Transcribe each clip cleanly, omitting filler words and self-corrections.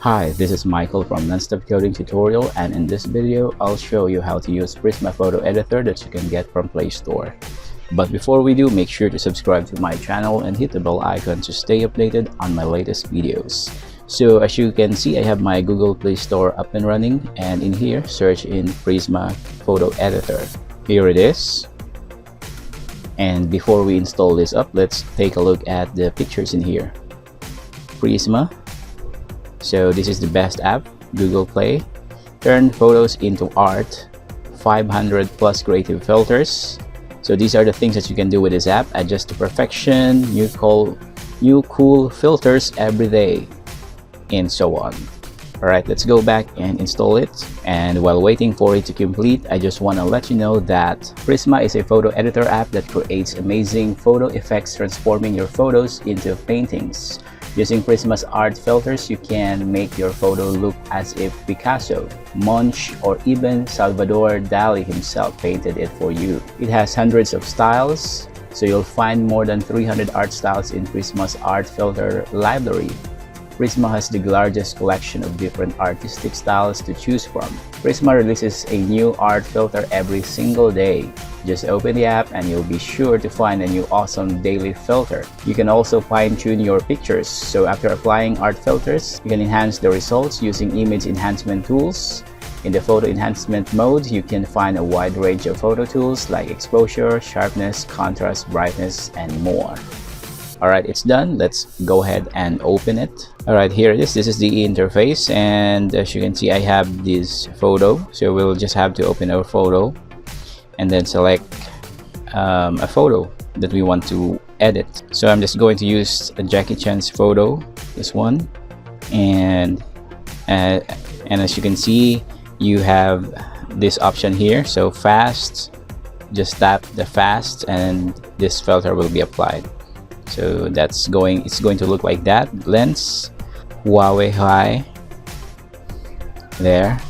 Hi, this is Michael from Nonstop Coding Tutorial, and in this video, I'll show you how to use Prisma Photo Editor that you can get from Play Store. But before we do, make sure to subscribe to my channel and hit the bell icon to stay updated on my latest videos. So as you can see, I have my Google Play Store up and running, and in here, search in Prisma Photo Editor. Here it is. And before we install this up, let's take a look at the pictures in here. Prisma. So this is the best app, Google Play. Turn photos into art, 500 plus creative filters. So these are the things that you can do with this app. Adjust to perfection, new cool filters every day, and so on. Alright, let's go back and install it. And while waiting for it to complete, I just want to let you know that Prisma is a photo editor app that creates amazing photo effects, transforming your photos into paintings. Using Prisma's art filters, you can make your photo look as if Picasso, Munch, or even Salvador Dali himself painted it for you. It has hundreds of styles, so you'll find more than 300 art styles in Prisma's art filter library. Prisma has the largest collection of different artistic styles to choose from. Prisma releases a new art filter every single day. Just open the app and you'll be sure to find a new awesome daily filter. You can also fine-tune your pictures. So after applying art filters, you can enhance the results using image enhancement tools. In the photo enhancement mode, you can find a wide range of photo tools like exposure, sharpness, contrast, brightness, and more. Alright, it's done. Let's go ahead and open it. Alright, here it is. This is the interface, and as you can see, I have this photo. So we'll just have to open our photo and then select a photo that we want to edit. So I'm just going to use a Jackie Chan's photo, this one, and as you can see, you have this option here. So fast, just tap the fast, and this filter will be applied. So it's going to look like that. Lens, Huawei high, there,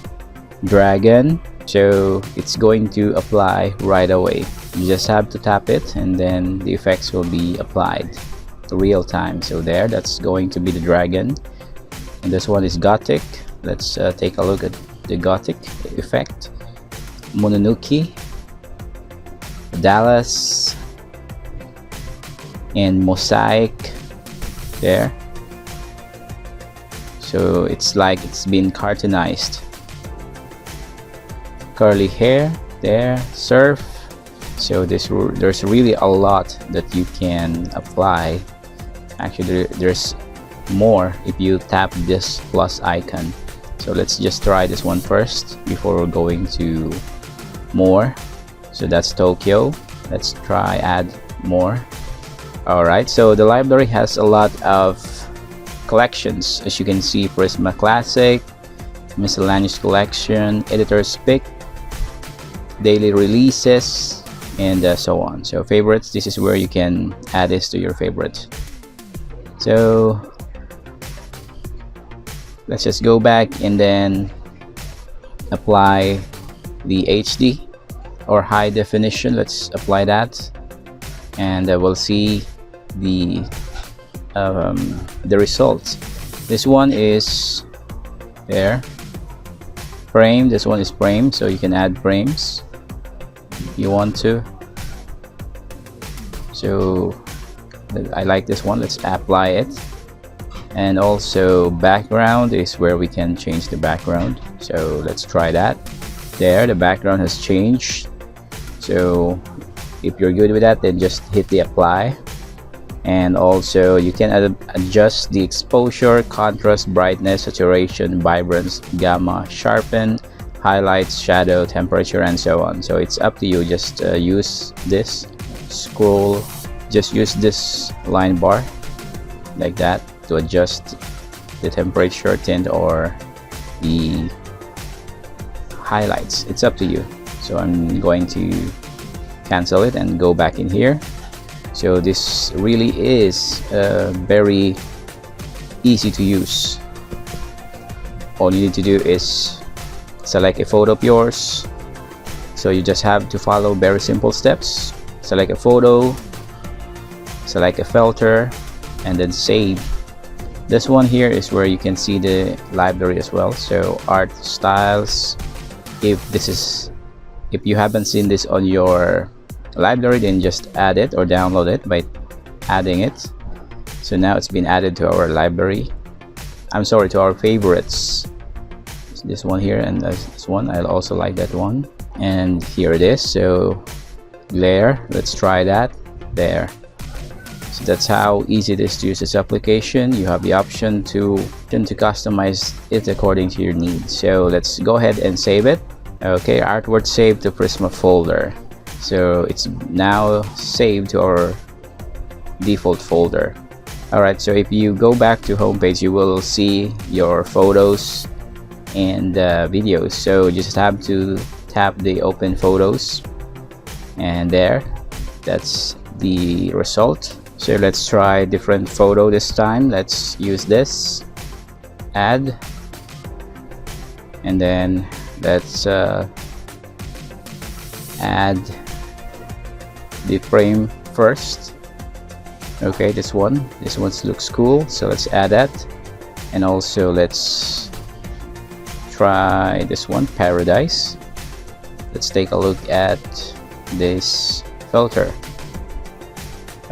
dragon. So it's going to apply right away. You just have to tap it and then the effects will be applied real time. So there, that's going to be the dragon, and this one is Gothic. Let's take a look at the Gothic effect. Mononoke, Dallas, and mosaic there. So it's like it's been cartoonized. Curly hair there, surf. So there's really a lot that you can apply. Actually, there's more if you tap this plus icon. So let's just try this one first before we're going to more. So that's Tokyo. Let's try add more. Alright, so the library has a lot of collections. As you can see, Prisma Classic, Miscellaneous Collection, Editor's Pick, Daily Releases, and so on. So favorites, this is where you can add this to your favorites. So let's just go back and then apply the HD or high definition. Let's apply that, and we'll see the results. This one is there, frame. This one is frame, so you can add frames if you want to. So I like this one. Let's apply it. And also background is where we can change the background. So let's try that. There, the background has changed. So if you're good with that, then just hit the apply. And also you can adjust the exposure, contrast, brightness, saturation, vibrance, gamma, sharpen, highlights, shadow, temperature, and so on. So it's up to you. Just use this scroll, just use this line bar like that to adjust the temperature, tint, or the highlights. It's up to you. So I'm going to cancel it and go back in here. So this really is very easy to use. All you need to do is select a photo of yours. So you just have to follow very simple steps. Select a photo, select a filter, and then save. This one here is where you can see the library as well. So art styles, if you haven't seen this on your library, then just add it or download it by adding it. So now it's been added to our library. I'm sorry, to our favorites. This one here and this one, I also like that one. And here it is. So glare, let's try that. There. So that's how easy it is to use this application. You have the option to customize it according to your needs. So let's go ahead and save it. Okay, artwork saved to Prisma folder. So it's now saved to our default folder. Alright, so if you go back to homepage, you will see your photos and videos. So you just have to tap the open photos, and there, that's the result. So let's try different photo this time. Let's use this, add, and then let's add the frame first. Okay, this one looks cool, so let's add that. And also let's try this one, paradise. Let's take a look at this filter.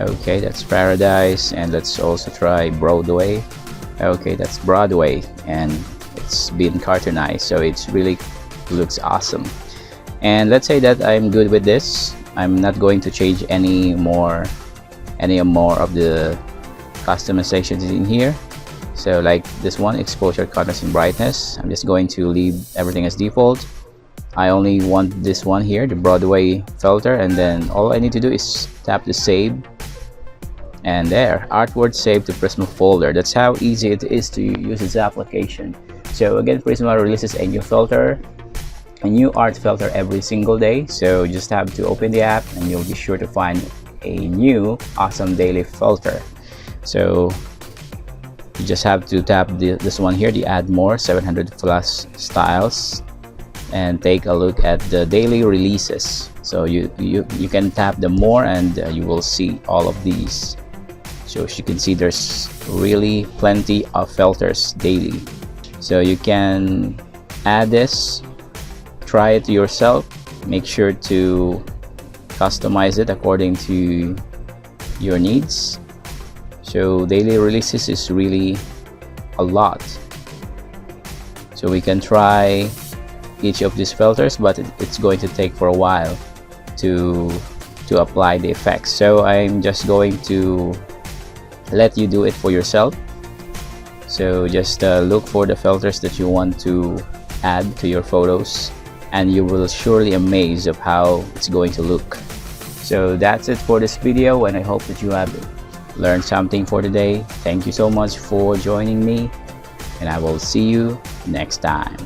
Okay, that's paradise. And let's also try Broadway. Okay, that's Broadway, and it's been cartoonized, so it's really looks awesome. And let's say that I'm good with this. I'm not going to change any more of the customizations in here. So like this one, exposure, contrast, and brightness, I'm just going to leave everything as default. I only want this one here, the Broadway filter, and then all I need to do is tap the save, and there, artwork saved to Prisma folder. That's how easy it is to use this application. So again, Prisma releases a new filter, a new art filter every single day. So you just have to open the app and you'll be sure to find a new awesome daily filter. So you just have to tap this one here, the add more 700 plus styles, and take a look at the daily releases. So you can tap the more, and you will see all of these. So as you can see, there's really plenty of filters daily. So you can add this, try it yourself, make sure to customize it according to your needs. So daily releases is really a lot. So we can try each of these filters, but it's going to take for a while to apply the effects. So I'm just going to let you do it for yourself. So just look for the filters that you want to add to your photos, and you will surely amazed of how it's going to look. So that's it for this video, and I hope that you have learned something for today. Thank you so much for joining me, and I will see you next time.